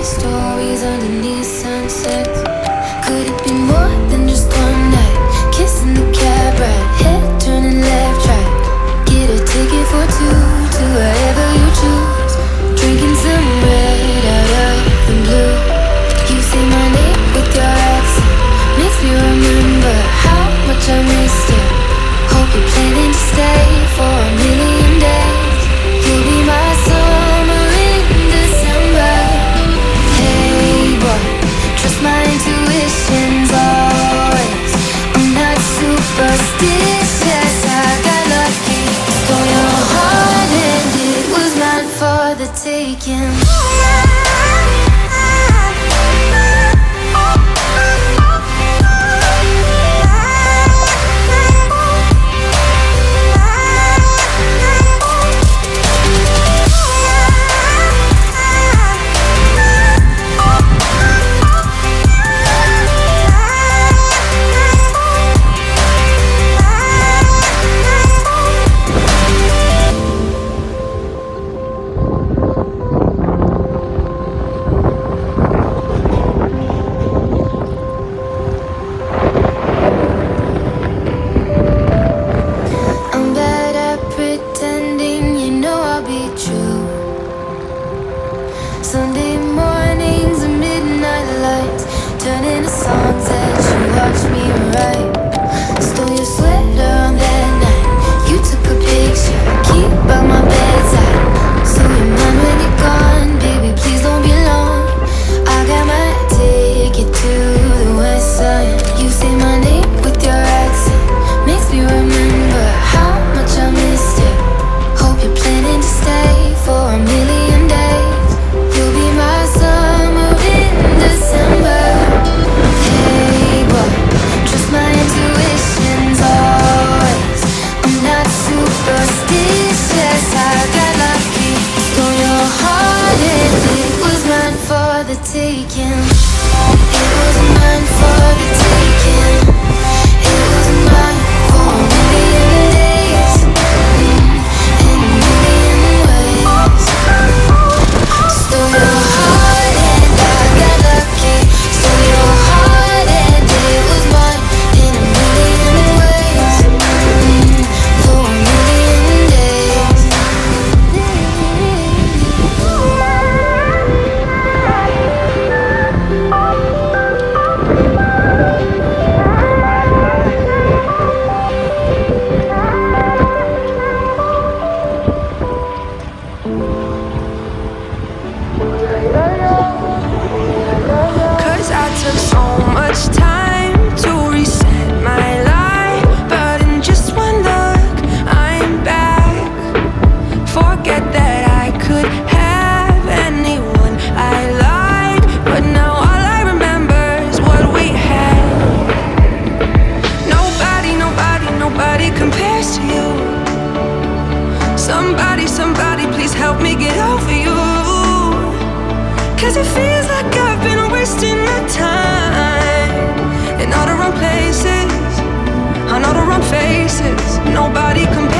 stories underneath sunsets. Could it be more than just one night? Kissing the cab ride, head turning left, right. Get a ticket for two to wherever you choose. Drinking some red out of the blue. You say my name with your accent, makes me remember how much I missed it. Hope you're planning to stay for a million days. You'll be my summer in December. Hey boy, trust my intuitions always. I'm not superstitious, I got lucky. Stole your heart and it was mine for the taking. Sunday mornings and midnight lights turn into songs that you watch me write. Stole your sweater on that night. You took a picture, keep by my bedside. So you're mine when you're gone, baby, please don't be long. I got my ticket to the west side. You say my name with your accent, makes me remember how much I missed it. Hope you're planning to stay for a million days. You'll be my summer in December. Hey boy, trust my intuitions always. I'm not superstitious, I got lucky. Stole your heart and it was mine for the taking. It was mine for the taking. It was mine for a million days, in a million ways. Stole your heart and I got lucky. Stole your heart and it was mine in a million ways, for a million days. Cause I took so much time to reset my life, but in just one look, I'm back. Forget that I could have anyone I like, but now all I remember is what we had. Nobody, nobody, nobody compares to you. Somebody, somebody, please help me get over you. Cause it feels like I've been wasting my time in all the wrong places, on all the wrong faces. Nobody compares.